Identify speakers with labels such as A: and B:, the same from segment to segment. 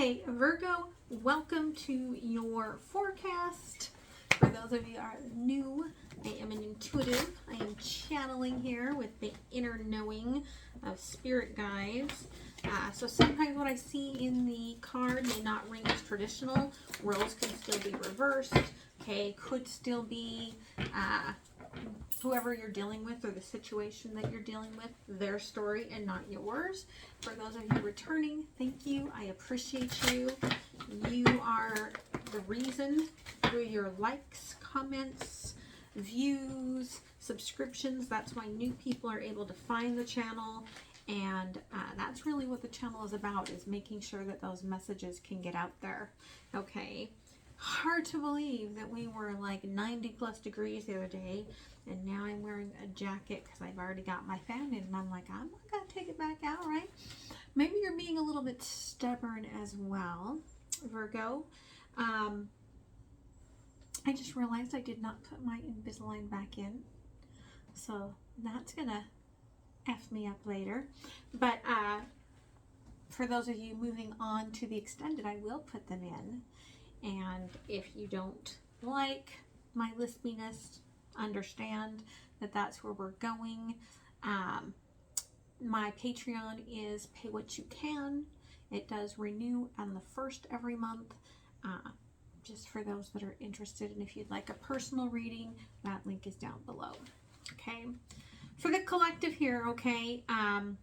A: Okay, Virgo, welcome to your forecast. For those of you who are new, I am an intuitive. I am channeling here with the inner knowing of spirit guides. So sometimes what I see in the card may not ring as traditional. Roles can still be reversed. Okay, could still be whoever you're dealing with or the situation that you're dealing with, their story and not yours. For those of you returning, thank you. I appreciate you. You are the reason through your likes, comments, views, subscriptions. That's why new people are able to find the channel. And that's really what the channel is about, is making sure that those messages can get out there. Okay. Hard to believe that we were like 90 plus degrees the other day, and now I'm wearing a jacket because I've already got my fan in, and I'm like, I'm not going to take it back out, right? Maybe you're being a little bit stubborn as well, Virgo. I just realized I did not put my Invisalign back in, so that's going to F me up later. But for those of you moving on to the extended, I will put them in. And if you don't like my lispiness, understand that that's where we're going. My Patreon is Pay What You Can. It does renew on the first every month. Just for those that are interested, and if you'd like a personal reading, that link is down below. Okay. For the collective here, okay, kind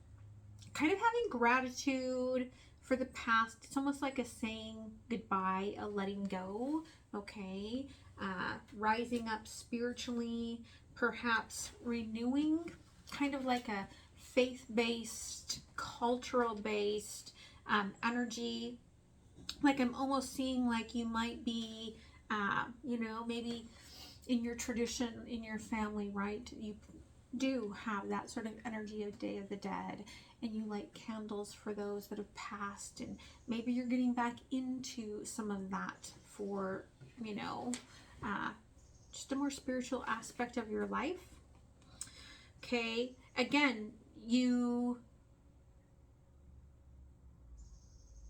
A: of having gratitude for the past. It's almost like a saying goodbye, a letting go, okay? Rising up spiritually, perhaps renewing, kind of like a faith-based, cultural-based energy. Like I'm almost seeing like you might be, maybe in your tradition, in your family, right? You do have that sort of energy of Day of the Dead, and you light candles for those that have passed, and maybe you're getting back into some of that for, just a more spiritual aspect of your life. Okay, again, you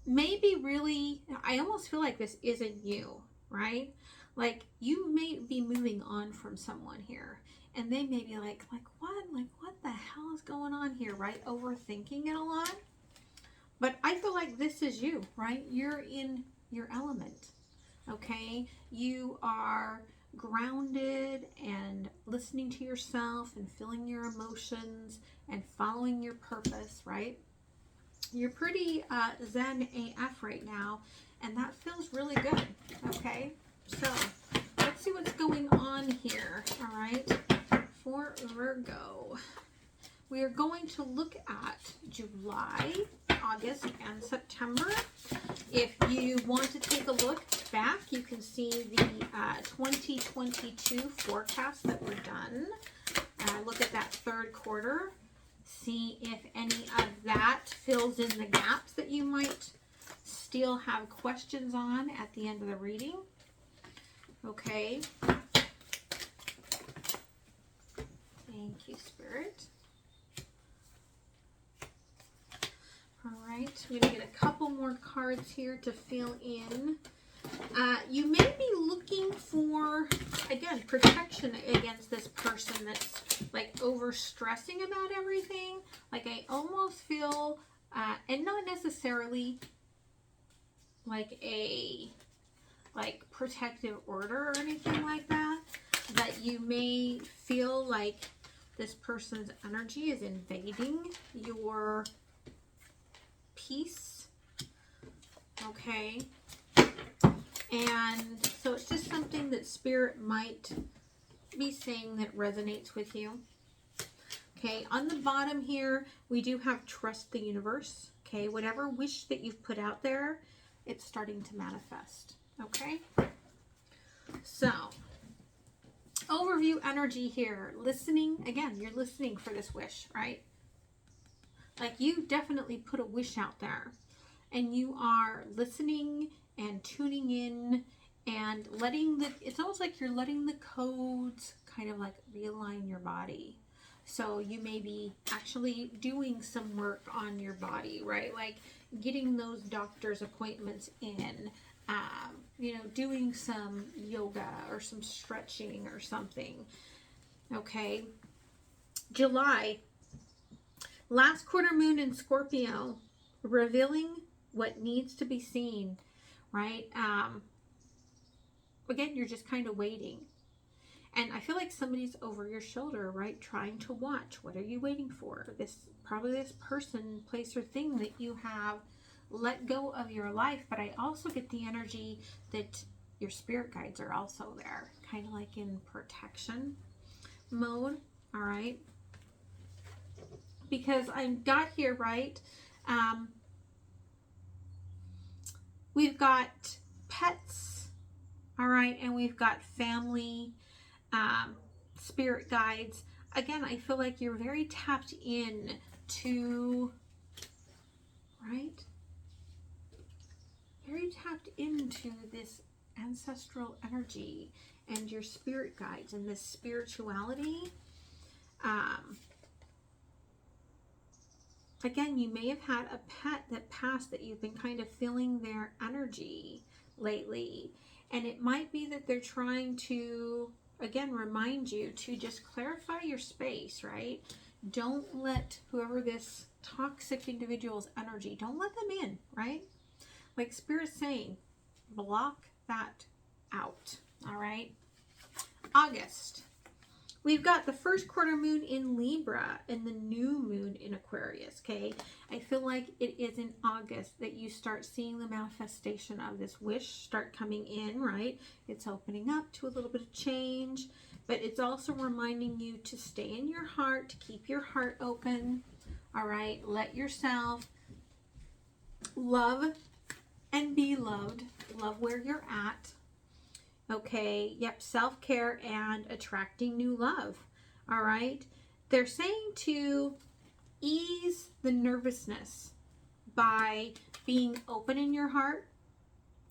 A: maybe really, I almost feel like this isn't you, right? Like you may be moving on from someone here, and they may be like what the hell is going on here, right? Overthinking it a lot. But I feel like this is you, right? You're in your element, okay? You are grounded and listening to yourself and feeling your emotions and following your purpose, right? You're pretty zen AF right now, and that feels really good, okay? So let's see what's going on here, all right? For Virgo, we are going to look at July, August, and September. If you want to take a look back, you can see the 2022 forecast that we're done. Look at that third quarter. See if any of that fills in the gaps that you might still have questions on at the end of the reading. Okay. Thank you, Spirit. All right, we're going to get a couple more cards here to fill in. You may be looking for, again, protection against this person that's like over stressing about everything. Like I almost feel, and not necessarily like a protective order or anything like that, that you may feel like this person's energy is invading your peace. Okay. And so it's just something that Spirit might be saying that resonates with you. Okay, on the bottom here, we do have trust the universe. Okay, whatever wish that you've put out there, it's starting to manifest. Okay, so overview energy here. Listening, again, you're listening for this wish, right? Like you definitely put a wish out there, and you are listening and tuning in and letting it's almost like you're letting the codes kind of like realign your body. So you may be actually doing some work on your body, right? Like getting those doctor's appointments in, doing some yoga or some stretching or something. Okay. July, last quarter moon in Scorpio, revealing what needs to be seen, right? Again, you're just kind of waiting. And I feel like somebody's over your shoulder, right? Trying to watch. What are you waiting for? Probably this person, place, or thing that you have let go of your life. But I also get the energy that your spirit guides are also there, kind of like in protection mode. All right. Because I've got here, right? We've got pets, all right, and we've got family, spirit guides. Again, I feel like you're very tapped in to, right? Very tapped into this ancestral energy and your spirit guides and this spirituality. Again, you may have had a pet that passed that you've been kind of feeling their energy lately. And it might be that they're trying to, again, remind you to just clarify your space, right? Don't let whoever this toxic individual's energy, don't let them in, right? Like Spirit's saying, block that out, all right? August. We've got the first quarter moon in Libra and the new moon in Aquarius, okay? I feel like it is in August that you start seeing the manifestation of this wish start coming in, right? It's opening up to a little bit of change, but it's also reminding you to stay in your heart, to keep your heart open, all right? Let yourself love and be loved. Love where you're at. Okay, yep, self-care and attracting new love. All right, they're saying to ease the nervousness by being open in your heart.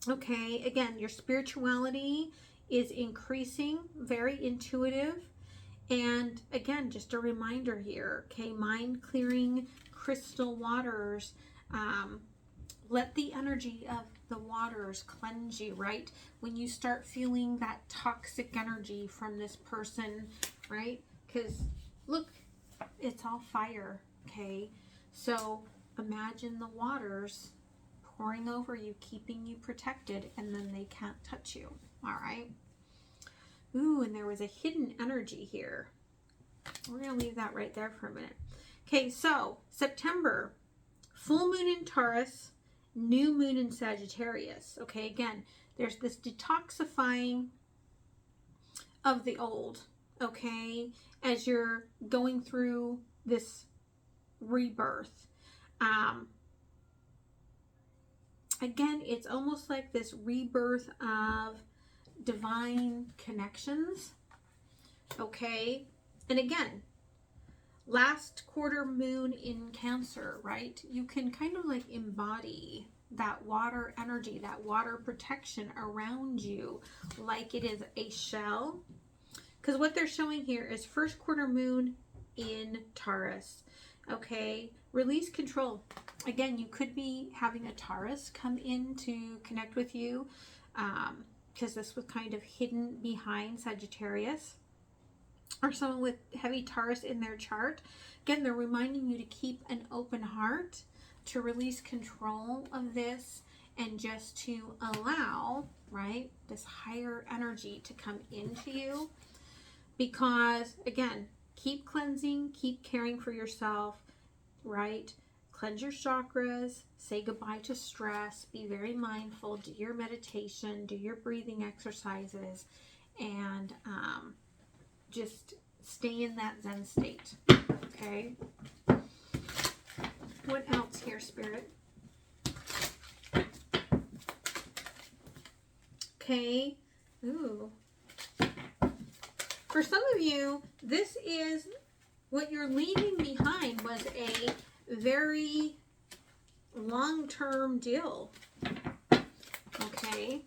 A: Okay, again, your spirituality is increasing, very intuitive. And again, just a reminder here, okay, mind clearing crystal waters. Let the energy of the waters cleanse you, right? When you start feeling that toxic energy from this person, right? Because look, it's all fire, okay? So imagine the waters pouring over you, keeping you protected, and then they can't touch you, all right? Ooh, and there was a hidden energy here. We're going to leave that right there for a minute. Okay, so September, full moon in Taurus, new moon in Sagittarius. Okay, again, there's this detoxifying of the old, okay, as you're going through this rebirth. Again, it's almost like this rebirth of divine connections, okay? And again, last quarter moon in Cancer, right? You can kind of like embody that water energy, that water protection around you like it is a shell. Because what they're showing here is first quarter moon in Taurus. Okay, release control. Again, you could be having a Taurus come in to connect with you because this was kind of hidden behind Sagittarius, or someone with heavy Taurus in their chart. Again, they're reminding you to keep an open heart, to release control of this, and just to allow, right, this higher energy to come into you. Because, again, keep cleansing, keep caring for yourself, right? Cleanse your chakras, say goodbye to stress, be very mindful, do your meditation, do your breathing exercises, and just stay in that Zen state, okay? What else here, Spirit? Okay. Ooh. For some of you, this is what you're leaving behind was a very long-term deal, okay?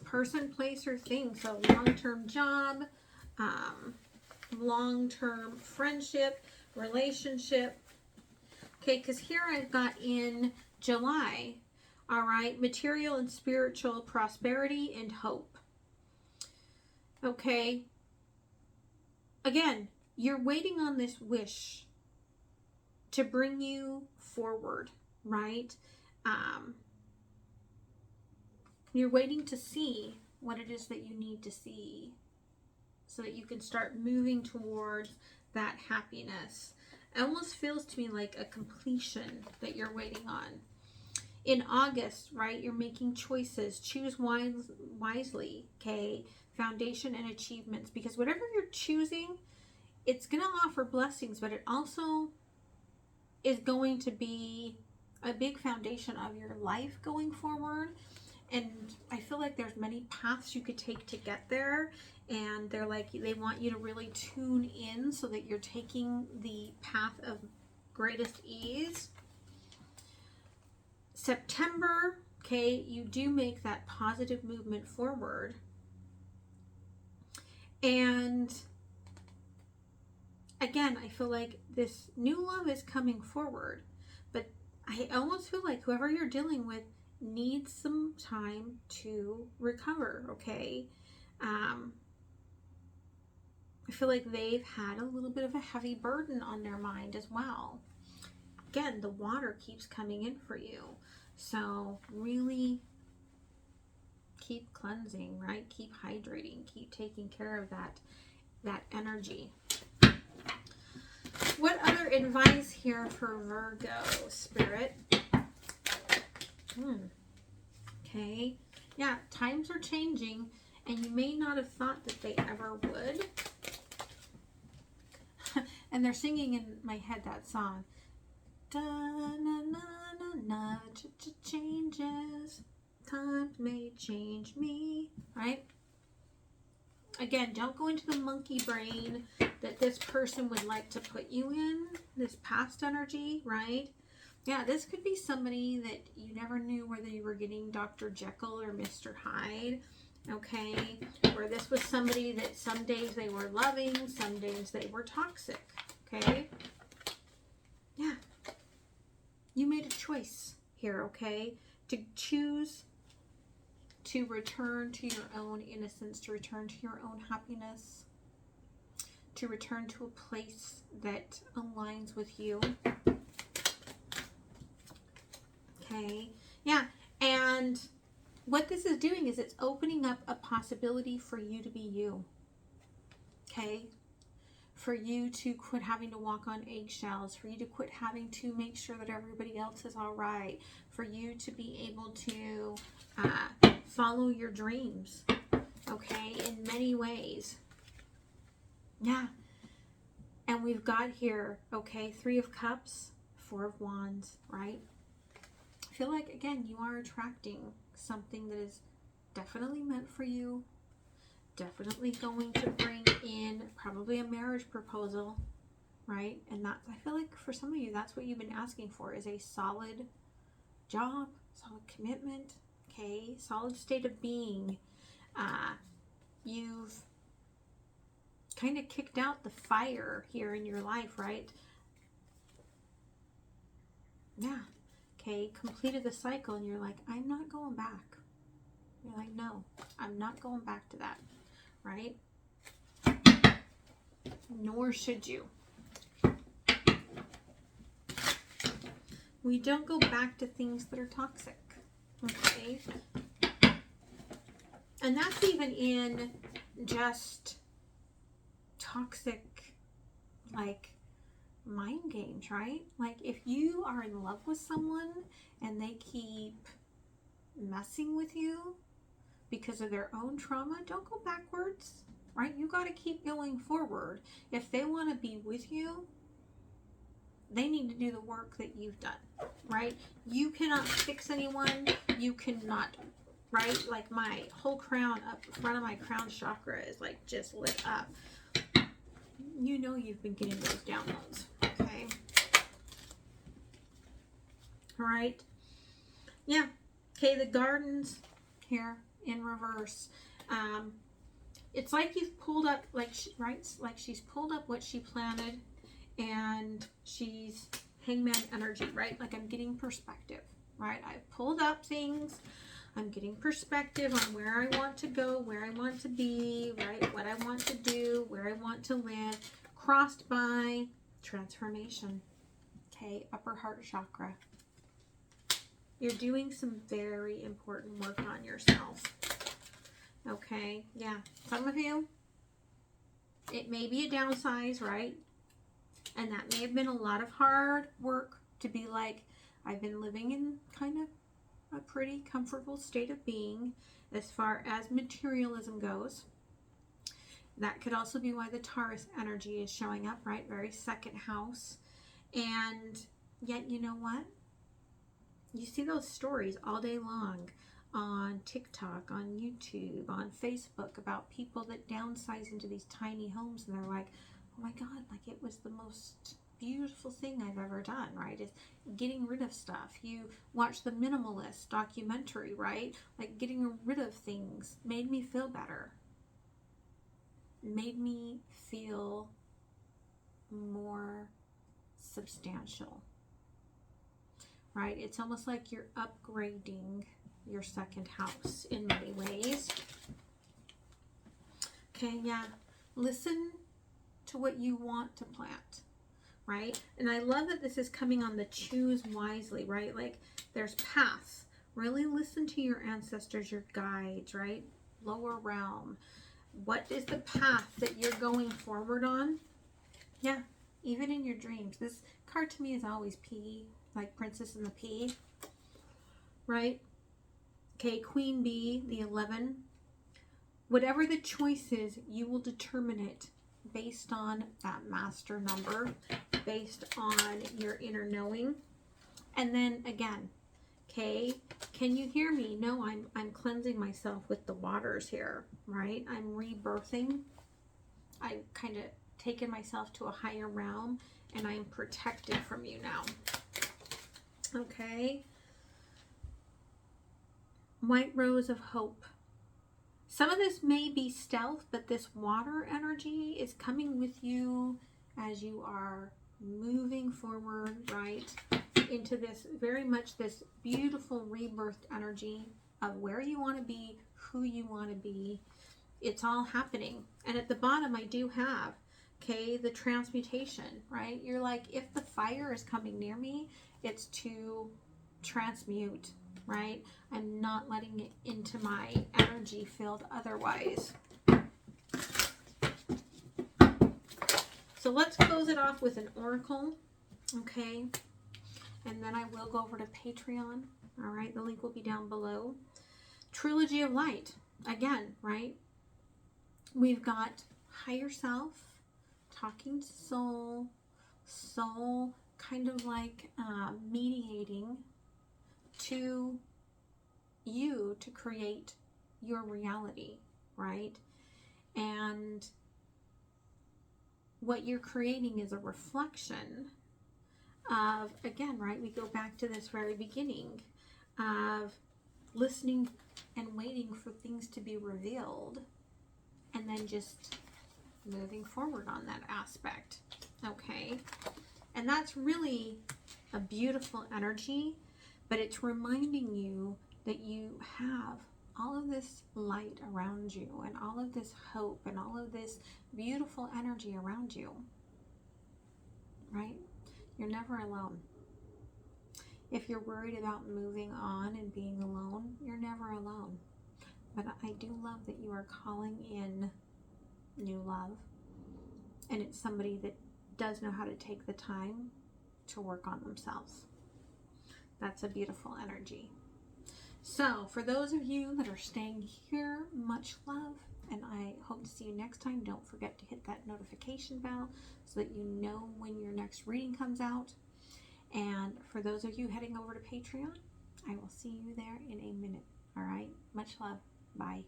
A: Person, place, or thing. So long-term job, long-term friendship, relationship, Okay, because here I've got in July, all right, material and spiritual prosperity and hope. Okay. Again, you're waiting on this wish to bring you forward, right? You're waiting to see what it is that you need to see so that you can start moving towards that happiness. It almost feels to me like a completion that you're waiting on. In August, right, you're making choices. Choose wisely, okay? Foundation and achievements. Because whatever you're choosing, it's going to offer blessings, but it also is going to be a big foundation of your life going forward. And I feel like there's many paths you could take to get there. And they're like, they want you to really tune in so that you're taking the path of greatest ease. September, okay, you do make that positive movement forward. And again, I feel like this new love is coming forward. But I almost feel like whoever you're dealing with needs some time to recover, okay? I feel like they've had a little bit of a heavy burden on their mind as well. Again, the water keeps coming in for you. So really keep cleansing, right? Keep hydrating, keep taking care of that energy. What other advice here for Virgo, Spirit? Okay. Yeah, times are changing, and you may not have thought that they ever would. And they're singing in my head that song. Da na na na na, changes. Times may change me. Right? Again, don't go into the monkey brain that this person would like to put you in. This past energy, right? Yeah, this could be somebody that you never knew whether you were getting Dr. Jekyll or Mr. Hyde, okay? Or this was somebody that some days they were loving, some days they were toxic, okay? Yeah. You made a choice here, okay? To choose to return to your own innocence, to return to your own happiness, to return to a place that aligns with you. Okay, yeah, and what this is doing is it's opening up a possibility for you to be you, okay? For you to quit having to walk on eggshells, for you to quit having to make sure that everybody else is all right, for you to be able to follow your dreams, okay, in many ways. Yeah, and we've got here, okay, 3 of Cups, 4 of Wands, right? I feel like, again, you are attracting something that is definitely meant for you, definitely going to bring in probably a marriage proposal, right? And that, I feel like for some of you, that's what you've been asking for, is a solid job, solid commitment, okay, solid state of being. You've kind of kicked out the fire here in your life, right? Yeah. Okay, completed the cycle, and you're like, I'm not going back. You're like, no, I'm not going back to that, right? Nor should you. We don't go back to things that are toxic, okay? And that's even in just toxic, like, mind games, right? Like, if you are in love with someone and they keep messing with you because of their own trauma, don't go backwards, right? You got to keep going forward. If they want to be with you, they need to do the work that you've done, right? You cannot fix anyone. You cannot, right? Like, my whole crown up front of my crown chakra is like just lit up. You know you've been getting those downloads, okay? All right. Yeah. Okay, the gardens here in reverse. It's like you've pulled up, like, right? Like she's pulled up what she planted, and she's Hangman energy, right? Like I'm getting perspective, right? I've pulled up things. I'm getting perspective on where I want to go, where I want to be, right? What I want to do, where I want to live. Crossed by transformation. Okay, upper heart chakra. You're doing some very important work on yourself. Okay, yeah. Some of you, it may be a downsize, right? And that may have been a lot of hard work to be like, I've been living in kind of a pretty comfortable state of being as far as materialism goes. That could also be why the Taurus energy is showing up, right? Very second house. And yet, you know what? You see those stories all day long on TikTok, on YouTube, on Facebook about people that downsize into these tiny homes and they're like, oh my God, like it was the most beautiful thing I've ever done, right? Is getting rid of stuff. You watch the Minimalist documentary, right? Like getting rid of things made me feel better. Made me feel more substantial, right? It's almost like you're upgrading your second house in many ways. Okay, yeah. Listen to what you want to plant, right? And I love that this is coming on the choose wisely, right? Like there's paths. Really listen to your ancestors, your guides, right? Lower realm. What is the path that you're going forward on? Yeah, even in your dreams. This card to me is always P, like Princess and the Pea, right? Okay, Queen Bee, the 11. Whatever the choice is, you will determine it based on that master number, based on your inner knowing. And then again, okay, can you hear me? No, I'm cleansing myself with the waters here, right? I'm rebirthing. I'm kind of taken myself to a higher realm and I'm protected from you now. Okay. White Rose of Hope. Some of this may be stealth, but this water energy is coming with you as you are moving forward, right, into this very much this beautiful rebirthed energy of where you want to be, who you want to be. It's all happening. And at the bottom, I do have, okay, the transmutation, right? You're like, if the fire is coming near me, it's to transmute, right? I'm not letting it into my energy field otherwise. So let's close it off with an oracle, okay? And then I will go over to Patreon, all right? The link will be down below. Trilogy of Light, again, right? We've got higher self, talking to soul, soul kind of like mediating to you to create your reality, right? And what you're creating is a reflection of, again, right, we go back to this very beginning of listening and waiting for things to be revealed and then just moving forward on that aspect, okay? And that's really a beautiful energy, but it's reminding you that you have all of this light around you and all of this hope and all of this beautiful energy around you, right? You're never alone. If you're worried about moving on and being alone, you're never alone. But I do love that you are calling in new love. And it's somebody that does know how to take the time to work on themselves. That's a beautiful energy. So for those of you that are staying here, much love. And I hope to see you next time. Don't forget to hit that notification bell so that you know when your next reading comes out. And for those of you heading over to Patreon, I will see you there in a minute. All right. Much love. Bye.